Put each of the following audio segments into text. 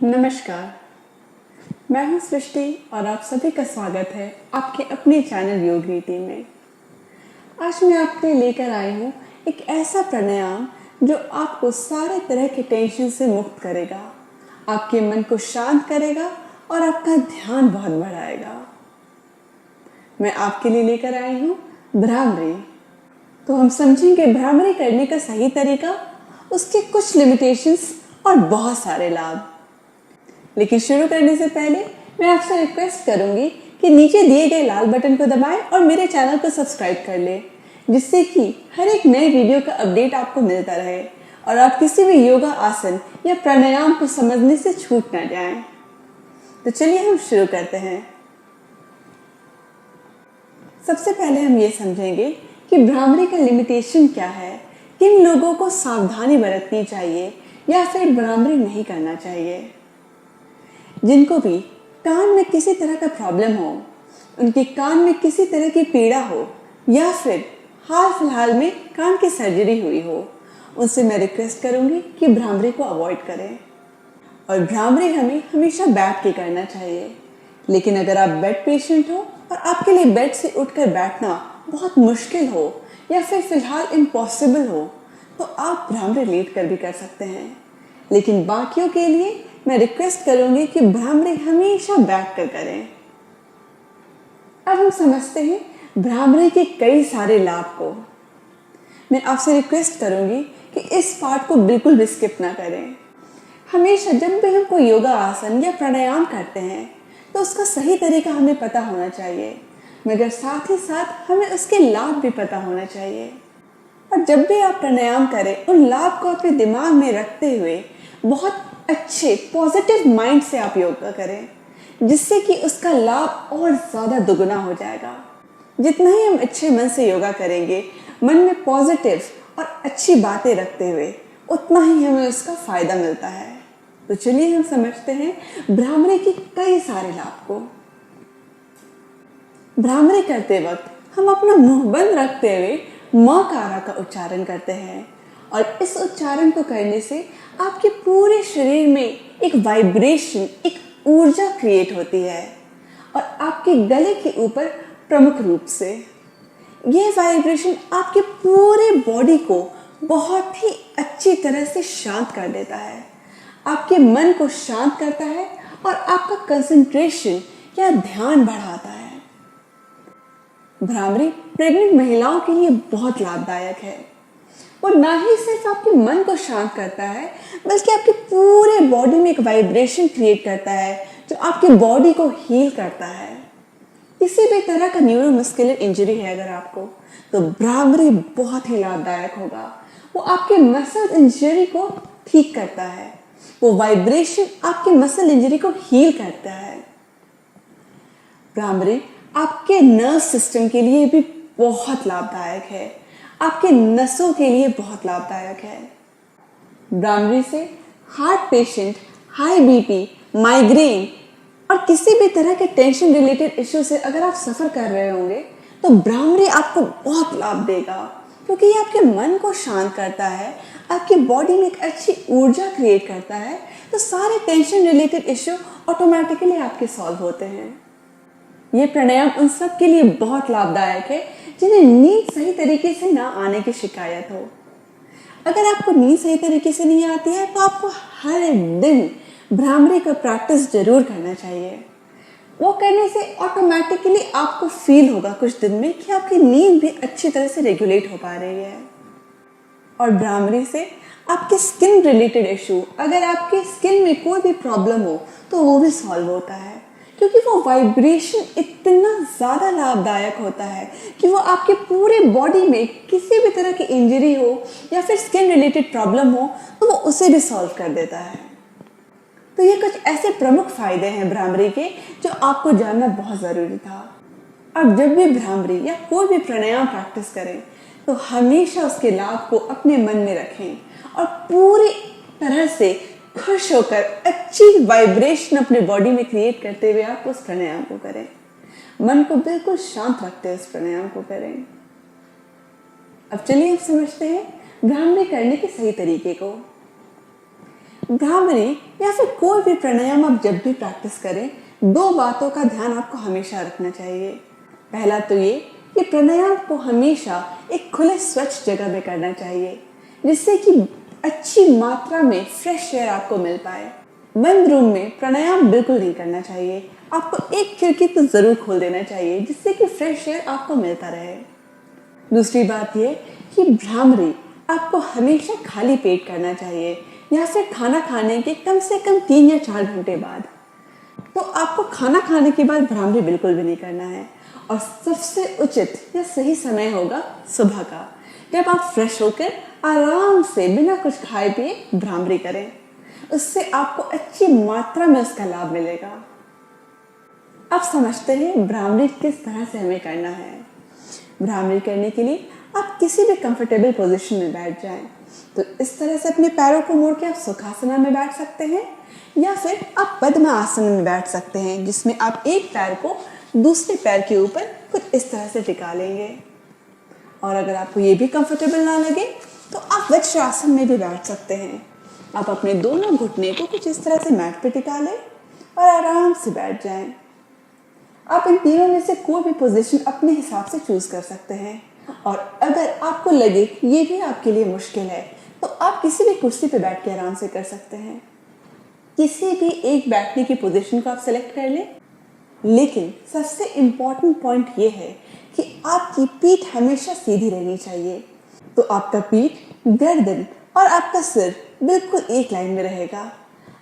नमस्कार, मैं हूं सृष्टि और आप सभी का स्वागत है आपके अपने चैनल योग रीति में। आज मैं आपके लिए लेकर आई हूं एक ऐसा प्राणायाम जो आपको सारे तरह के टेंशन से मुक्त करेगा, आपके मन को शांत करेगा और आपका ध्यान बहुत बढ़ाएगा। मैं आपके लिए लेकर आई हूं भ्रामरी। तो हम समझेंगे भ्रामरी करने का सही तरीका, उसके कुछ लिमिटेशंस और बहुत सारे लाभ। लेकिन शुरू करने से पहले मैं आपसे रिक्वेस्ट करूंगी कि नीचे दिए गए लाल बटन को दबाएं और मेरे चैनल को सब्सक्राइब कर लें, जिससे कि हर एक नए वीडियो का अपडेट आपको मिलता रहे और आप किसी भी योगा आसन या प्राणायाम को समझने से छूट न जाएं। तो चलिए हम शुरू करते हैं। सबसे पहले हम ये समझेंगे कि भ्रामरी का लिमिटेशन क्या है, किन लोगों को सावधानी बरतनी चाहिए या फिर भ्रामरी नहीं करना चाहिए। जिनको भी कान में किसी तरह का प्रॉब्लम हो, उनके कान में किसी तरह की पीड़ा हो या फिर हाल फिलहाल में कान की सर्जरी हुई हो, उनसे मैं रिक्वेस्ट करूंगी कि भ्रामरी को अवॉइड करें। और भ्रामरी हमें हमेशा बैठ के करना चाहिए। लेकिन अगर आप बेड पेशेंट हो और आपके लिए बेड से उठकर बैठना बहुत मुश्किल हो या फिर फिलहाल इम्पॉसिबल हो, तो आप भ्रामरी लेट कर भी कर सकते हैं। लेकिन बाकियों के लिए मैं रिक्वेस्ट करूंगी कि भ्रामरी हमेशा बैठ कर करें। अब हम समझते हैं भ्रामरी के कई सारे लाभ को। मैं आपसे रिक्वेस्ट करूंगी कि इस पार्ट को बिल्कुल भी स्किप ना करें। हमेशा जब भी हम कोई योगा आसन या प्राणायाम करते हैं तो उसका सही तरीका हमें पता होना चाहिए, मगर साथ ही साथ हमें उसके लाभ भी पता होना चाहिए। और जब भी आप प्राणायाम करें, उन लाभ को अपने दिमाग में रखते हुए बहुत अच्छे पॉजिटिव माइंड से आप योगा करें, जिससे कि उसका लाभ और ज़्यादा दुगना हो जाएगा। जितना ही हम अच्छे मन से योगा करेंगे, मन में पॉजिटिव और अच्छी बातें रखते हुए, उतना ही हमें उसका फायदा मिलता है। तो चलिए हम समझते हैं भ्रामरी के कई सारे लाभ को। भ्रामरी करते वक्त हम अपना मुंह बंद रखते हुए म कारा का उच्चारण करते हैं और इस उच्चारण को करने से आपके पूरे शरीर में एक वाइब्रेशन, एक ऊर्जा क्रिएट होती है और आपके गले के ऊपर प्रमुख रूप से ये वाइब्रेशन आपके पूरे बॉडी को बहुत ही अच्छी तरह से शांत कर देता है, आपके मन को शांत करता है और आपका कंसंट्रेशन या ध्यान बढ़ाता है। भ्रामरी प्रेग्नेंट महिलाओं के लिए बहुत लाभदायक है। वो ना ही सिर्फ आपके मन को शांत करता है, बल्कि आपके पूरे बॉडी में एक वाइब्रेशन क्रिएट करता है जो आपकी बॉडी को हील करता है। किसी भी तरह का न्यूरोमस्कुलर इंजरी है अगर आपको, तो भ्रामरी बहुत ही लाभदायक होगा। वो आपके मसल इंजरी को ठीक करता है, वो वाइब्रेशन आपके मसल इंजरी को हील करता है। भ्रामरी आपके नर्व सिस्टम के लिए भी बहुत लाभदायक है, आपके नसों के लिए बहुत लाभदायक है। भ्रामरी से heart patient, high BP, migraine और किसी भी तरह के टेंशन रिलेटेड इश्यू से अगर आप सफ़र कर रहे होंगे, तो भ्रामरी आपको बहुत लाभ देगा, क्योंकि ये आपके मन को शांत करता है, आपकी बॉडी में एक अच्छी ऊर्जा क्रिएट करता है। तो सारे टेंशन रिलेटेड इश्यू ऑटोमेटिकली आपके सॉल्व होते हैं। ये प्राणायाम उन सब के लिए बहुत लाभदायक है जिन्हें नींद सही तरीके से ना आने की शिकायत हो। अगर आपको नींद सही तरीके से नहीं आती है, तो आपको हर दिन भ्रामरी का प्रैक्टिस जरूर करना चाहिए। वो करने से ऑटोमेटिकली आपको फील होगा कुछ दिन में कि आपकी नींद भी अच्छी तरह से रेगुलेट हो पा रही है। और भ्रामरी से आपके स्किन रिलेटेड इशू, अगर आपके स्किन में कोई भी प्रॉब्लम हो, तो वो भी सॉल्व होता है, क्योंकि वो वाइब्रेशन इतना ज़्यादा लाभदायक होता है कि वो आपके पूरे बॉडी में किसी भी तरह की इंजरी हो या फिर स्किन रिलेटेड प्रॉब्लम हो, तो वो उसे भी सॉल्व कर देता है। तो ये कुछ ऐसे प्रमुख फायदे हैं भ्रामरी के जो आपको जानना बहुत ज़रूरी था। अब जब भी भ्रामरी या कोई भी प्राणायाम प्रैक्टिस करें, तो हमेशा उसके लाभ को अपने मन में रखें और पूरी तरह से खुश होकर अच्छी वाइब्रेशन अपने बॉडी में क्रिएट करते हुए आप उस प्राणायाम को करें। मन को बिल्कुल शांत रखते हुए उस प्राणायाम को करें। अब चलिए हम समझते हैं भ्रामरी करने के सही तरीके को। भ्रामरी या फिर कोई भी प्राणायाम आप जब भी प्रैक्टिस करें, दो बातों का ध्यान आपको हमेशा रखना चाहिए। पहला तो ये कि प्राणायाम को हमेशा एक खुले स्वच्छ जगह में करना चाहिए, जिससे कि अच्छी मात्रा में फ्रेश एयर आपको मिल पाए। बंद रूम में प्राणायाम बिल्कुल नहीं करना चाहिए। आपको एक खिड़की तो जरूर खोल देना चाहिए, जिससे कि फ्रेश एयर आपको मिलता रहे। दूसरी बात ये कि भ्रामरी आपको हमेशा खाली पेट करना चाहिए, या फिर खाना खाने के कम से कम 3 या 4 घंटे बाद। तो आपको खाना खाने के बाद भ्रामरी बिल्कुल भी नहीं करना है। और सबसे उचित या सही समय होगा सुबह का, जब आप फ्रेश होकर आराम से बिना कुछ खाए पिए भ्रामरी करें। उससे आपको अच्छी मात्रा में उसका लाभ मिलेगा। अब समझते हैं भ्रामरी किस तरह से हमें करना है। भ्रामरी करने के लिए आप किसी भी कंफर्टेबल पोजीशन में बैठ जाएं। तो इस तरह से अपने पैरों को मोड़ के आप सुखासना में बैठ सकते हैं, या फिर आप पद्मासन में बैठ सकते हैं, जिसमें आप एक पैर को दूसरे पैर के ऊपर कुछ इस तरह से टिका लेंगे। और अगर आपको ये भी कंफर्टेबल ना लगे तो आप वज्रासन में भी बैठ सकते हैं। आप अपने दोनों घुटने को कुछ इस तरह से मैट पे टिका लें और आराम से बैठ जाएं। आप इन तीनों में से कोई भी पोजीशन अपने हिसाब से चूज कर सकते हैं। और अगर आपको लगे कि ये भी आपके लिए मुश्किल है, तो आप किसी भी कुर्सी पे बैठ के आराम से कर सकते हैं। किसी भी एक बैठने की पोजीशन को आप सेलेक्ट कर लें। लेकिन सबसे इम्पोर्टेंट पॉइंट ये है कि आपकी पीठ हमेशा सीधी रहनी चाहिए। तो आपका पीठ, गर्दन और आपका सिर बिल्कुल एक लाइन में रहेगा।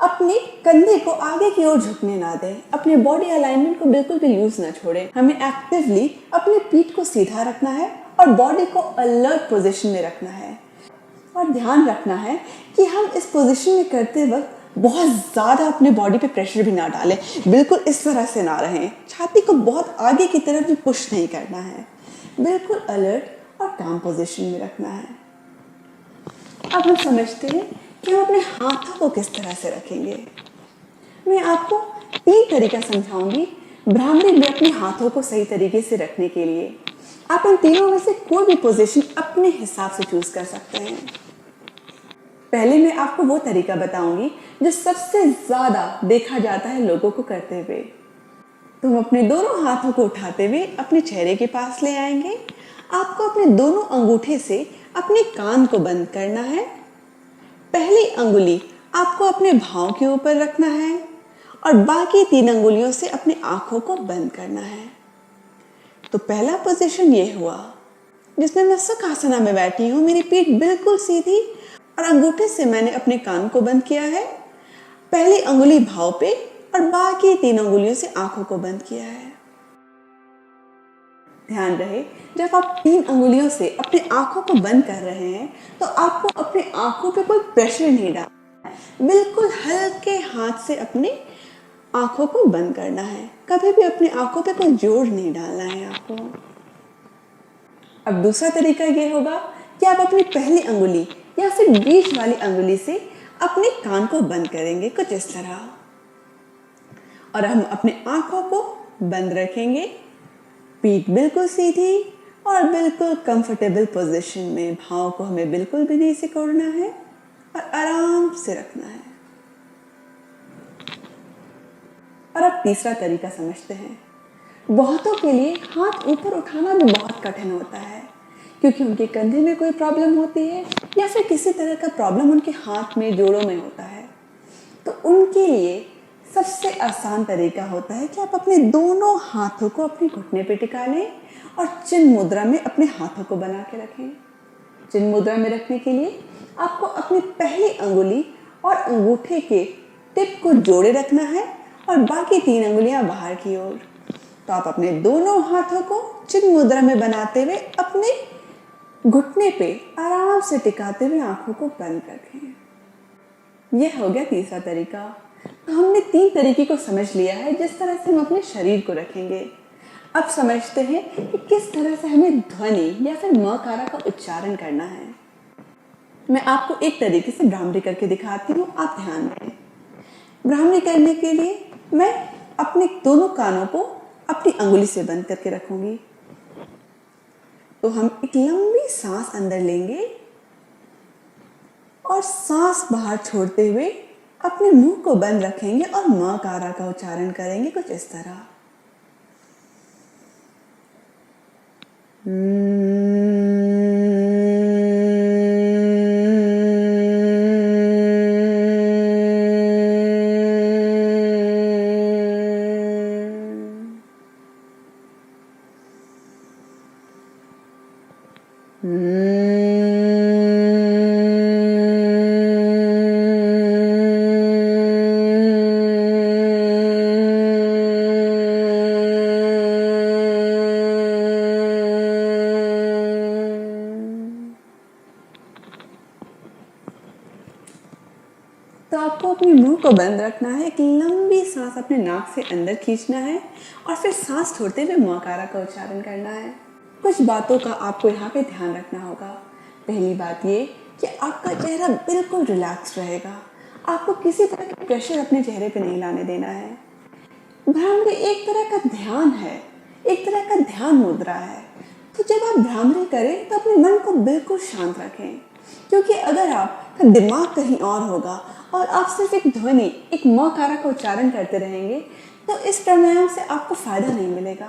अपने कंधे को आगे की ओर झुकने ना दें। अपने बॉडी अलाइनमेंट को बिल्कुल भी लूज ना छोड़ें। हमें एक्टिवली अपने पीठ को सीधा रखना है और बॉडी को अलर्ट पोजीशन में रखना है। और ध्यान रखना है कि हम इस पोजीशन में करते वक्त बहुत ज़्यादा अपने बॉडी पे प्रेशर भी ना डालें। बिल्कुल इस तरह से ना रहें। छाती को बहुत आगे की तरफ भी पुश नहीं करना है। बिल्कुल अलर्ट और काम पोजीशन में रखना है। अब हम समझते हैं कि हम अपने हाथों को किस तरह से रखेंगे। मैं आपको 3 तरीका समझाऊंगी भ्रामरी में अपने हाथों को सही तरीके से रखने के लिए। आप इन तीनों में से कोई भी पोजीशन अपने हिसाब से चूज कर सकते हैं। पहले मैं आपको वो तरीका बताऊंगी जो सबसे ज्यादा देखा जाता है लोगों को करते हुए। तो हम अपने दोनों हाथों को उठाते हुए अपने चेहरे के पास ले आएंगे। आपको अपने दोनों अंगूठे से अपने कान को बंद करना है। पहली अंगुली आपको अपने भाव के ऊपर रखना है और बाकी 3 अंगुलियों से अपनी आंखों को बंद करना है। तो पहला पोजीशन ये हुआ जिसमें मैं सुखासना में बैठी हूँ। मेरी पीठ बिल्कुल सीधी और अंगूठे से मैंने अपने कान को बंद किया है। पहली अंगुली भाव पे और बाकी 3 अंगुलियों से आंखों को बंद किया है। ध्यान रहे, जब आप 3 अंगुलियों से अपनी आंखों को बंद कर रहे हैं तो आपको अपनी आंखों पे कोई प्रेशर नहीं डालना है। बिल्कुल हल्के हाथ से अपनी आंखों को बंद करना है। कभी भी अपनी आंखों पे कोई जोर नहीं डालना है आपको। अब दूसरा तरीका ये होगा कि आप अपनी पहली अंगुली या फिर बीच वाली अंगुली से अपने कान को बंद करेंगे कुछ इस तरह, और हम अपने आंखों को बंद रखेंगे। पीठ बिल्कुल सीधी और बिल्कुल कंफर्टेबल पोजीशन में। भाव को हमें बिल्कुल भी नहीं सिकोड़ना है और आराम से रखना है। और अब तीसरा तरीका समझते हैं। बहुतों के लिए हाथ ऊपर उठाना भी बहुत कठिन होता है, क्योंकि उनके कंधे में कोई प्रॉब्लम होती है या फिर किसी तरह का प्रॉब्लम उनके हाथ में, जोड़ों में होता है। तो उनके लिए सबसे आसान तरीका होता है कि आप अपने दोनों हाथों को अपने घुटने पे टिका लें और चिन्ह मुद्रा में अपने हाथों को बना के रखें। चिन्ह मुद्रा में रखने के लिए आपको अपनी पहली अंगुली और अंगूठे के टिप को जोड़े रखना है और बाकी 3 अंगुलियां बाहर की ओर। तो आप अपने दोनों हाथों को चिन्ह मुद्रा में बनाते हुए अपने घुटने पे आराम से टिकाते हुए आंखों को बंद रखें। यह हो गया तीसरा तरीका। तो हमने 3 तरीके को समझ लिया है जिस तरह से हम अपने शरीर को रखेंगे। अब समझते हैं कि किस तरह से हमें ध्वनि या फिर म कारा का उच्चारण करना है। मैं आपको एक तरीके से भ्रामरी करके दिखाती हूँ, आप ध्यान दें। भ्रामरी करने के लिए मैं अपने दोनों कानों को अपनी अंगुली से बंद करके रखूंगी। तो हम एक लंबी सांस अंदर लेंगे और सांस बाहर छोड़ते हुए अपने मुंह को बंद रखेंगे और म कारा का उच्चारण करेंगे कुछ इस तरह। तो आपको अपने मुंह को बंद रखना है, एक लंबी सांस अपने नाक से अंदर खींचना है और फिर सांस छोड़ते हुए मकारा का उच्चारण करना है। कुछ बातों का आपको यहाँ पे ध्यान रखना होगा। पहली बात ये कि आपका चेहरा बिल्कुल रिलैक्स रहेगा। आपको किसी तरह का प्रेशर अपने चेहरे पे नहीं लाने देना है। भ्रामरी एक तरह का ध्यान है, एक तरह का ध्यान मुद्रा है। तो जब आप भ्रामरी करें तो अपने मन को बिल्कुल शांत रखें, क्योंकि अगर आपका दिमाग कहीं और होगा और आप सिर्फ एक ध्वनि, एक म कारा का उच्चारण करते रहेंगे तो इस प्राणायाम से आपको फायदा नहीं मिलेगा।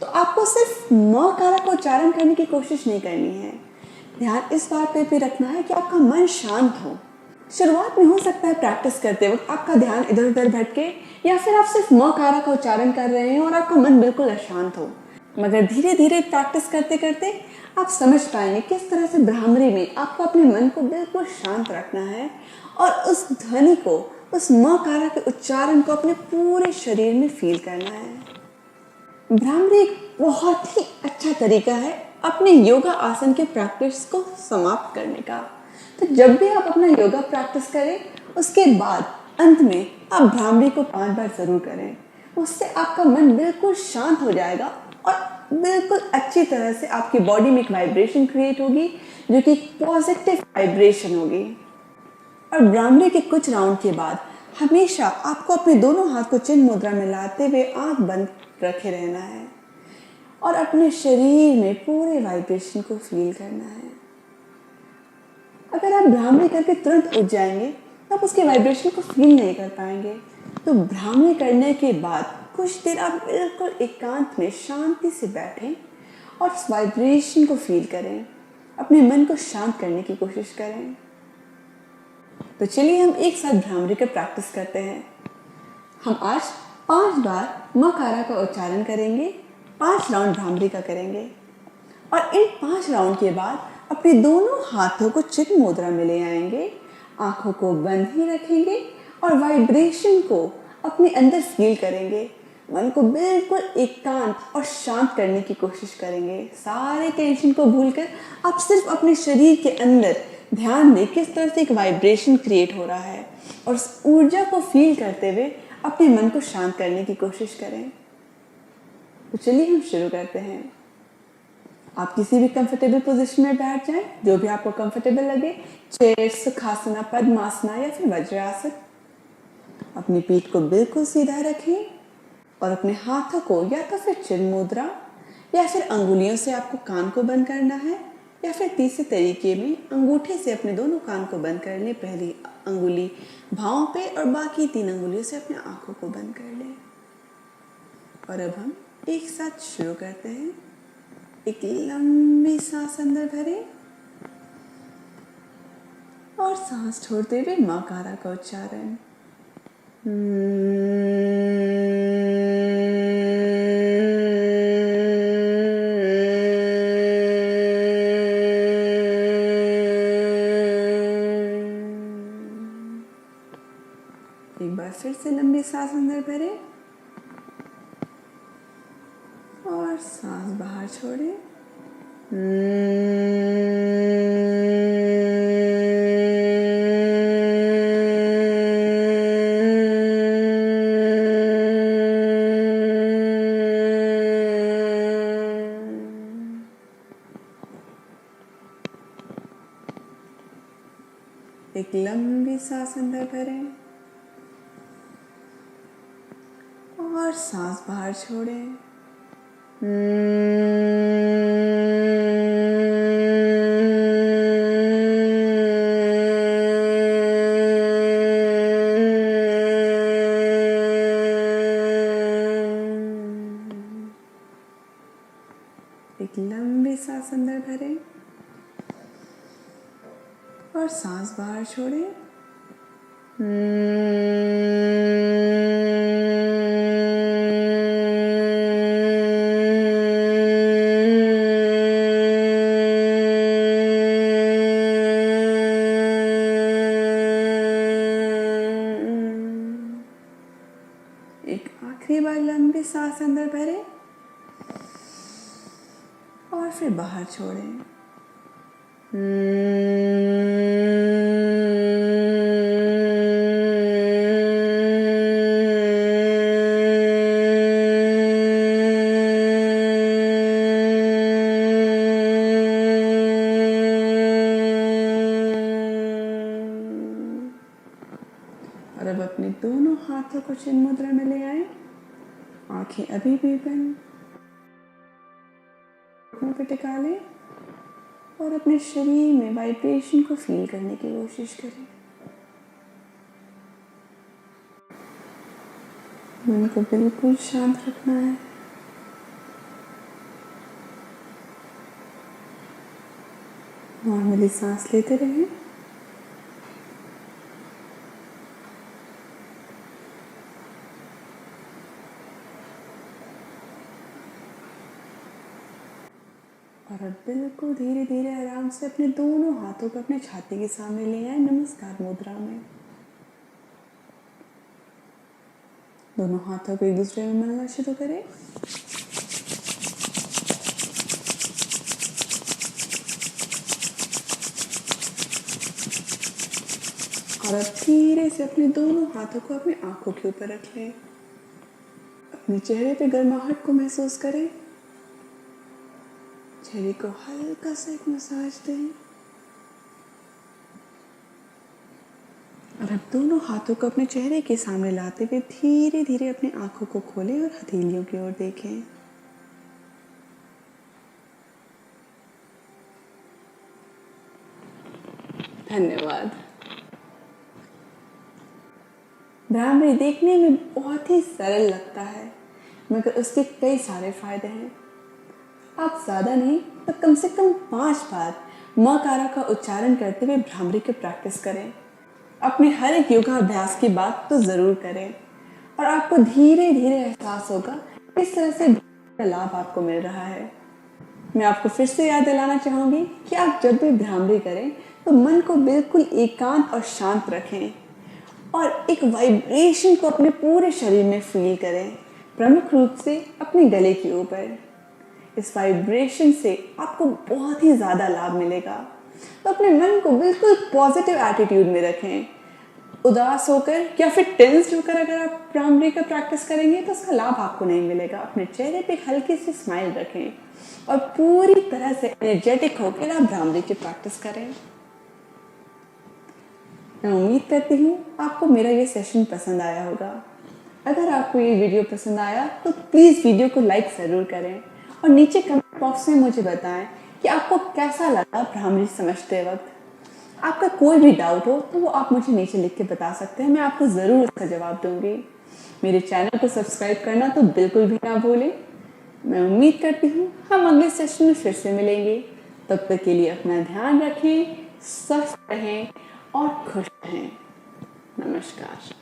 तो आपको सिर्फ म कारा का उच्चारण करने की कोशिश नहीं करनी है। ध्यान इस बात पे भी रखना है कि आपका मन शांत हो। शुरुआत में हो सकता है प्रैक्टिस करते वक्त आपका ध्यान इधर उधर भटके या फिर आप सिर्फ म कारा का उच्चारण कर रहे हैं और आपका मन बिल्कुल अशांत हो, मगर धीरे धीरे प्रैक्टिस करते करते आप समझ पाएंगे किस तरह से भ्रामरी में आपको अपने मन को बिल्कुल शांत रखना है और उस ध्वनि को, उस म कारा के उच्चारण को अपने पूरे शरीर में फील करना है। भ्रामरी एक बहुत ही अच्छा तरीका है अपने योगा आसन के प्रैक्टिस को समाप्त करने का। तो जब भी आप अपना योगा प्रैक्टिस करें उसके बाद अंत में आप भ्रामरी को 5 बार जरूर करें। उससे आपका मन बिल्कुल शांत हो जाएगा और बिल्कुल अच्छी तरह से आपकी बॉडी में एक वाइब्रेशन क्रिएट होगी जो कि पॉजिटिव वाइब्रेशन होगी। और भ्रामरी के कुछ राउंड के बाद हमेशा आपको अपने दोनों हाथ को चिन्ह मुद्रा में लाते हुए आंख बंद रखे रहना है और अपने शरीर में पूरे वाइब्रेशन को फील करना है। अगर आप भ्रामरी करके तुरंत उठ जाएंगे तो आप उसके वाइब्रेशन को फील नहीं कर पाएंगे। तो भ्रामरी करने के बाद कुछ देर आप बिल्कुल एकांत में शांति से बैठें और उस वाइब्रेशन को फील करें, अपने मन को शांत करने की कोशिश करें। तो चलिए हम एक साथ भ्रामरी का प्रैक्टिस करते हैं। हम आज 5 बार मकारा का उच्चारण करेंगे, 5 राउंड भ्रामरी का करेंगे और इन 5 राउंड के बाद अपने दोनों हाथों को चिन्ह मुद्रा में ले आएंगे, आंखों को बंद ही रखेंगे और वाइब्रेशन को अपने अंदर फील करेंगे। मन को बिल्कुल एकांत और शांत करने की कोशिश करेंगे। सारे टेंशन को भूलकर आप सिर्फ अपने शरीर के अंदर ध्यान दें किस तरह से एक वाइब्रेशन क्रिएट हो रहा है और उस ऊर्जा को फील करते हुए अपने मन को शांत करने की कोशिश करें। तो चलिए हम शुरू करते हैं। आप किसी भी कंफर्टेबल पोजीशन में बैठ जाएं, जो भी आपको कंफर्टेबल लगे, चेयर, सुखासना, पद्मासना या फिर वज्रासन। अपनी पीठ को बिल्कुल सीधा रखें और अपने हाथों को या तो फिर चिन्ह मुद्रा या फिर अंगुलियों से आपको कान को बंद करना है या फिर तीसरे तरीके में अंगूठे से अपने दोनों कान को बंद कर लें। पहली अंगुली भावों पे और बाकी 3 अंगुलियों से अपने आंखों को बंद कर लें। और अब हम एक साथ शुरू करते हैं। एक लंबी सांस अंदर भरें और सांस छोड़ते हुए मकारा का उच्चारण। एक बार फिर से लंबी सांस अंदर भरें और सांस बाहर छोड़ें। एक लंबी सांस अंदर भरें और सांस बाहर छोड़ें। एक लंबी सांस अंदर भरें और सांस बाहर छोड़ें। एक आखिरी बार लंबी सांस अंदर भरें और फिर बाहर छोड़ें। और अब अपने दोनों हाथों को चिन्ह मुद्रा में ले आए। आंखें अभी भी बंद, घुटनों पे टिका लें और अपने शरीर में वाइब्रेशन को फील करने की कोशिश करें। मन को बिल्कुल शांत रखना है। नॉर्मली सांस लेते रहें। और अब बिल्कुल धीरे धीरे आराम से अपने दोनों हाथों को अपने छाती के सामने ले आए, नमस्कार मुद्रा में। दोनों हाथों को एक दूसरे में मलना शुरू करें। और अब धीरे से अपने दोनों हाथों को अपनी आंखों के ऊपर रख लें। अपने चेहरे पे गर्माहट को महसूस करें। चेहरे को हल्का सा एक मसाज दें और अब दोनों हाथों को अपने चेहरे के सामने लाते हुए धीरे धीरे अपनी आंखों को खोलें और हथेलियों की ओर देखें। धन्यवाद। भ्रामरी देखने में बहुत ही सरल लगता है, मगर उसके कई सारे फायदे हैं। आप ज़्यादा नहीं तो कम से कम 5 बार मकारा का उच्चारण करते हुए भ्रामरी की प्रैक्टिस करें। अपने हर एक योगा अभ्यास की बात तो ज़रूर करें और आपको धीरे धीरे एहसास होगा किस तरह से का लाभ आपको मिल रहा है। मैं आपको फिर से याद दिलाना चाहूँगी कि आप जब भी भ्रामरी करें तो मन को बिल्कुल एकांत और शांत रखें और एक वाइब्रेशन को अपने पूरे शरीर में फील करें, प्रमुख रूप से अपने गले के ऊपर। इस वाइब्रेशन से आपको बहुत ही ज़्यादा लाभ मिलेगा। तो अपने मन को बिल्कुल पॉजिटिव एटीट्यूड में रखें। उदास होकर या फिर टेंस्ड होकर अगर आप भ्रामरी का प्रैक्टिस करेंगे तो उसका लाभ आपको नहीं मिलेगा। अपने चेहरे पे एक हल्की सी स्माइल रखें और पूरी तरह से एनर्जेटिक होकर आप भ्रामरी की प्रैक्टिस करें। मैं उम्मीद करती हूँ आपको मेरा ये सेशन पसंद आया होगा। अगर आपको ये वीडियो पसंद आया तो प्लीज़ वीडियो को लाइक ज़रूर करें और नीचे कमेंट बॉक्स में मुझे बताएं कि आपको कैसा लगा भ्रामरी समझते वक्त। आपका कोई भी डाउट हो तो वो आप मुझे नीचे लिख के बता सकते हैं, मैं आपको ज़रूर उसका जवाब दूंगी। मेरे चैनल को सब्सक्राइब करना तो बिल्कुल भी ना भूलें। मैं उम्मीद करती हूँ हम अगले सेशन में फिर से मिलेंगे। तब तक के लिए अपना ध्यान रखें, स्वस्थ रहें और खुश रहें। नमस्कार।